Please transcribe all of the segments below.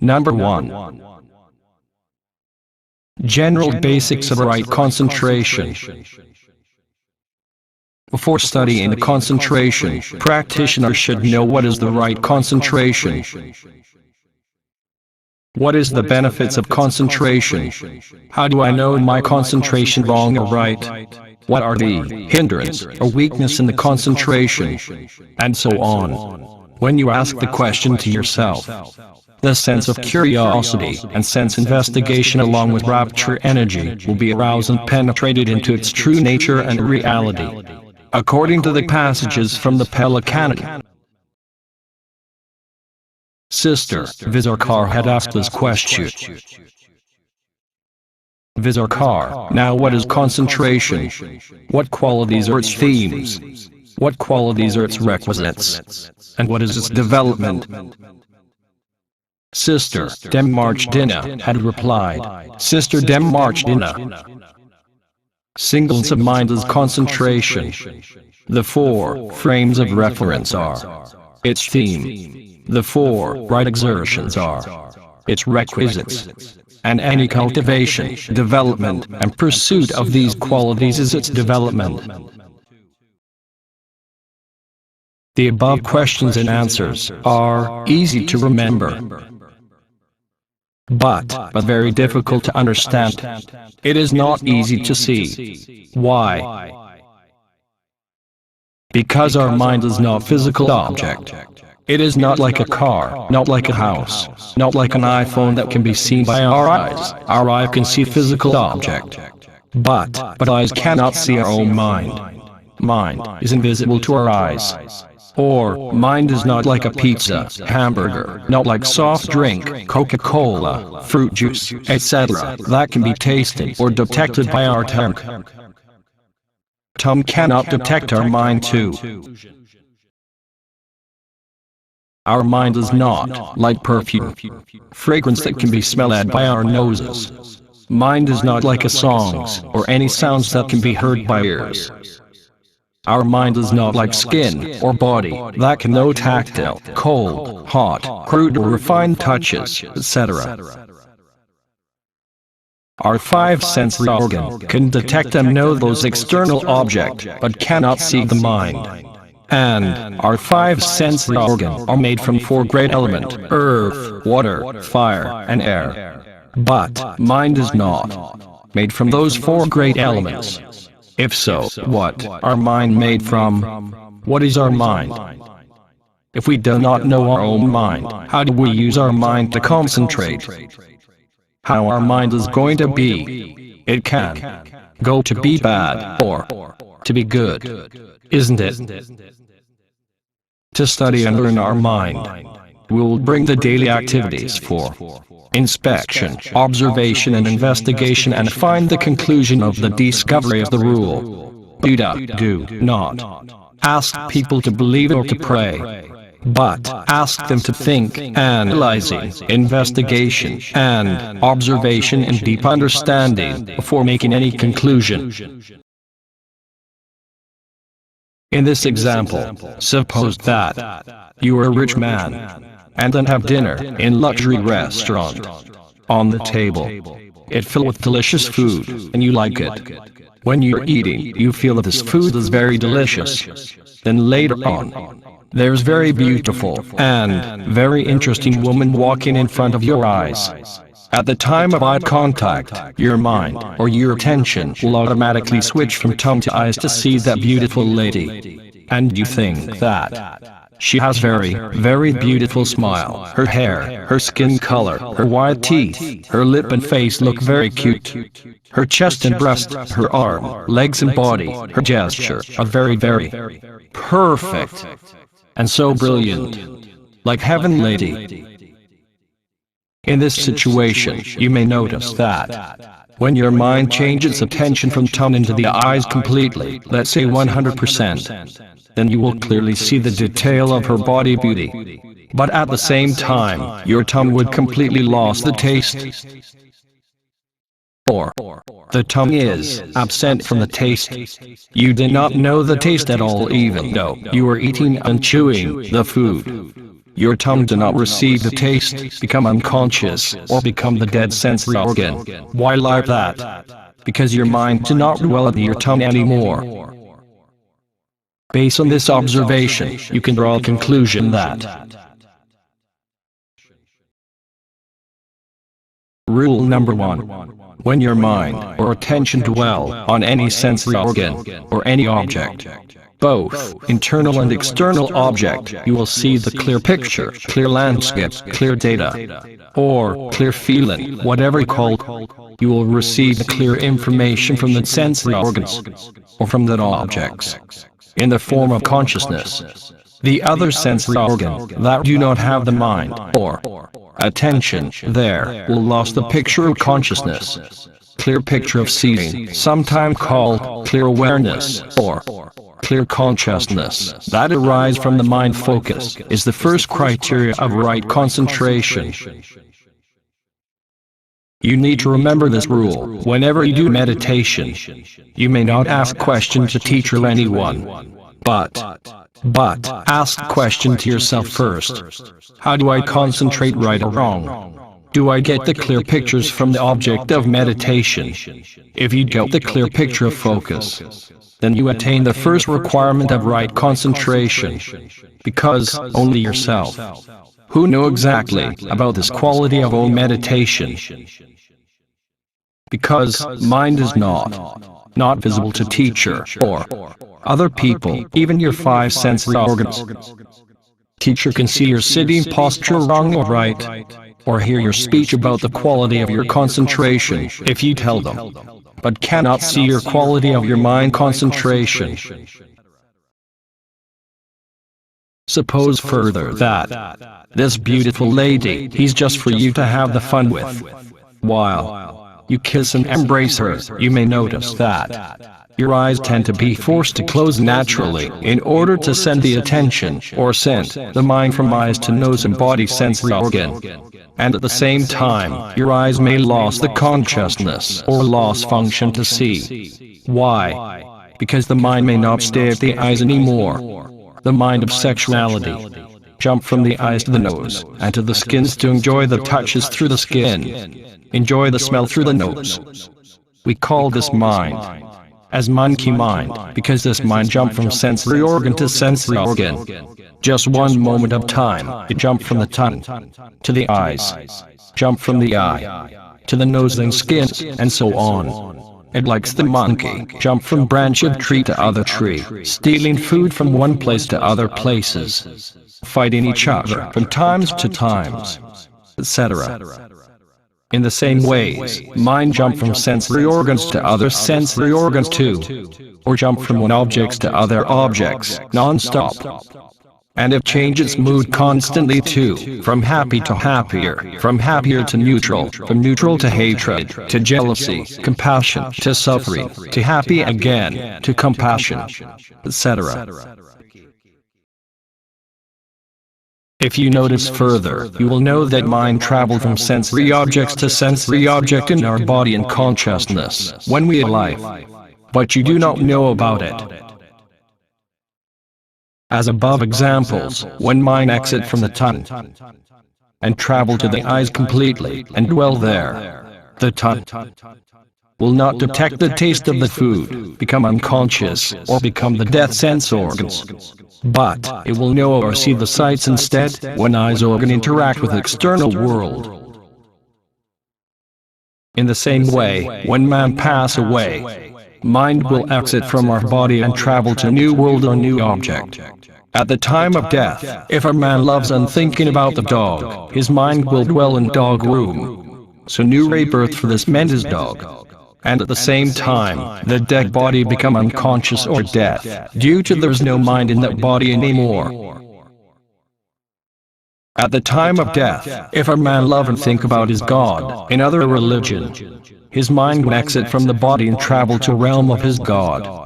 Number 1. General basics of right concentration. Before studying the concentration, practitioner should know what is the right concentration. What is the benefits of concentration? How do I know my concentration wrong or right? What are the hindrance or weakness in the concentration? And so on. When you ask the question to yourself, the sense of curiosity and sense investigation along with rapture energy will be aroused and penetrated into its true nature and reality. According to the passages from the Pali Canon. Sister Visarkar had asked this question. Visarkar, now what is concentration? What qualities are its themes? What qualities are its requisites? And what is its development? Sister Demarchdina had replied, Sister Demarchdina, singleness of mind is concentration. The 4 frames of reference are its theme. The 4 right exertions are its requisites. And any cultivation, development, and pursuit of these qualities is its development. The above questions and answers are easy to remember, but very difficult to understand. It is not easy to see. Why? Because our mind is not a physical object. It is not like a car, not like a house, not like an iPhone that can be seen by our eyes. Our eye can see a physical object, but eyes cannot see our own mind. Mind is invisible to our eyes. Or, mind is not like a pizza, hamburger, not like soft drink, Coca-Cola, fruit juice, etc. that can be tasted or detected by our tongue. Tongue cannot detect our mind too. Our mind is not like perfume, fragrance that can be smelled by our noses. Mind is not like a songs or any sounds that can be heard by ears. Our mind is not like skin or body that can know tactile, cold, hot, crude or refined touches, etc. Our 5 sensory organs can detect and know those external objects but cannot see the mind. And our 5 sensory organs are made from 4 great elements: earth, water, fire, and air. But mind is not made from those 4 great elements. If so, what are mind made from? What is our mind? If we do not know our own mind, how do we use our mind to concentrate? How our mind is going to be? It can go to be bad or to be good, isn't it? To study and learn our mind, we will bring the daily activities for inspection, observation and investigation and find the conclusion of the discovery of the rule. Do not ask people to believe or to pray, but ask them to think, analyzing, investigation, and observation and deep understanding before making any conclusion. In this example, suppose that you are a rich man and then have dinner in luxury restaurant. On the table, it filled with delicious food, and you like it. When you're eating, you feel that this food is very delicious. Then later on, there's very beautiful and very interesting woman walking in front of your eyes. At the time of eye contact, your mind or your attention will automatically switch from tongue to eyes to see that beautiful lady. And you think that she has very beautiful smile. Her hair, her skin color, her white teeth, her lip and face look very cute. Her chest and breast, her arm, legs and body, her gesture are very perfect and so brilliant, like heaven lady. In this situation, you may notice that when your mind changes attention from tongue into the eyes completely, let's say 100%, then you will clearly see the detail of her body beauty. But at the same time, your tongue would completely lose the taste. Or, the tongue is absent from the taste. You did not know the taste at all even though you were eating and chewing the food. Your tongue do not receive the taste, become unconscious, or become the dead sensory organ. Why like that? Because your mind do not dwell at your tongue anymore. Based on this observation, you can draw a conclusion that Rule number 1. When your mind or attention dwell on any sensory organ or any object, both internal and external object, you will see the clear picture, clear landscape, clear data, or clear feeling, whatever you call. You will receive the clear information from the sensory organs or from the objects in the form of consciousness. The other sensory organ that do not have the mind or attention there will lose the picture of consciousness. Clear picture of seeing, sometimes called clear awareness or clear consciousness, that arise from the mind focus, is the first criteria of right concentration. You need to remember this rule whenever you do meditation. You may not ask question to teacher or anyone, but ask question to yourself first. How do I concentrate, right or wrong? Do I get the clear pictures from the object of meditation? If you get the clear picture of focus, then you attain the first requirement of right concentration, because only yourself who know exactly about this quality of all meditation. Because mind is not visible to teacher or other people, even your 5 sensory organs. Teacher can see your sitting posture wrong or right, or hear your speech about the quality of your concentration if you tell them, but cannot see your quality of your mind concentration. Suppose further that this beautiful lady is just for you to have the fun with. While you kiss and embrace her, you may notice that your eyes tend to be forced to close naturally in order to send the attention or send the mind from eyes to nose and body sensory organ. And at the same time, your eyes may lose the consciousness or lose function to see. Why? Because the mind may not stay at the eyes anymore. The mind of sexuality jump from the eyes to the nose and to the skins to enjoy the touches through the skin, enjoy the smell through the nose. We call this mind as monkey mind, because this mind jumped from sensory organ to sensory organ. Just one moment of time, it jumped from the tongue to the eyes, jumped from the eye to the nose and skin, and so on. It likes the monkey, jump from branch of tree to other tree, stealing food from one place to other places, fighting each other from times to times, etc. In the same ways, mind jump from sensory organs to other sensory organs too, or jump from one objects to other objects, non-stop. And it changes mood constantly too, from happy to happier, from happier to neutral, from neutral to hatred, to jealousy, compassion, to suffering, to happy again, to compassion, etc. If you notice further, you will know that mind travels from sensory objects to sensory object in our body and consciousness when we are alive, but you do not know about it. As above examples, when mind exit from the tongue and travel to the eyes completely and dwell there, the tongue will not detect the taste of the food, become unconscious, or become the death sense organs. But it will know or see the sights instead when eyes organ interact with the external world. In the same way, when man pass away, mind will exit from our body and travel to a new world or new object. At the time of death, if a man loves and thinking about the dog, his mind will dwell in dog room. So new rebirth for this man is dog. And at the same time, the dead body become unconscious or death, due to there's no mind in that body anymore. At the time of death, if a man love and think about his God, in other religion, his mind will exit from the body and travel to a realm of his God.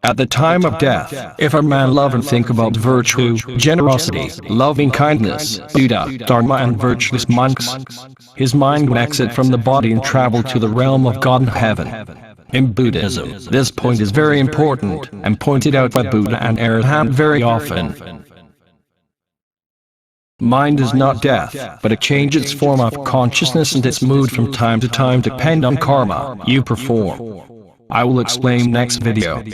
At the time of death, if a man love and think about virtue, generosity, loving kindness, Buddha, Dharma and virtuous monks, his mind will exit from the body and travel to the realm of God and heaven. In Buddhism, this point is very important and pointed out by Buddha and Arahant very often. Mind is not death, but it changes its form of consciousness and its mood from time to time depend on karma you perform. I will explain next video.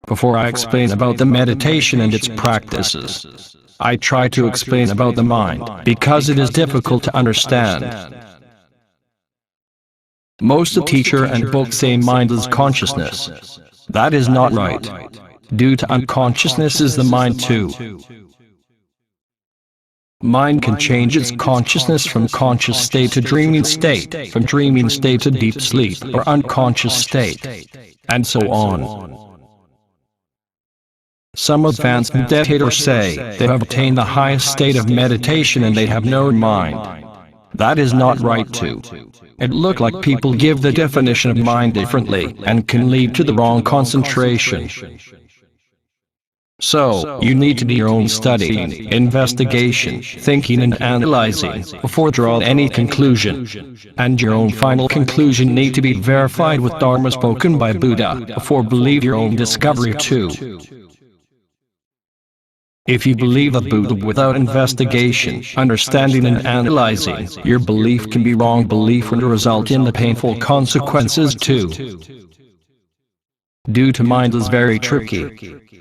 Before I explain about the meditation and its practices, I try to explain about the mind, because it is difficult to understand. Most of the teacher and books say mindless consciousness. That is not right. Due to unconsciousness is the mind too. Mind can change its consciousness from conscious state to dreaming state, from dreaming state to deep sleep or unconscious state, and so on. Some advanced meditators say they have attained the highest state of meditation and they have no mind. That is not right too. It looks like people give the definition of mind differently and can lead to the wrong concentration. So, you need to do your own studying, investigation, thinking and analyzing before drawing any conclusion. And your own final conclusion need to be verified with Dharma spoken by Buddha before believe your own discovery too. If you believe a Buddha without investigation, understanding and analyzing, your belief can be wrong belief and result in the painful consequences too. Due to mind is very tricky.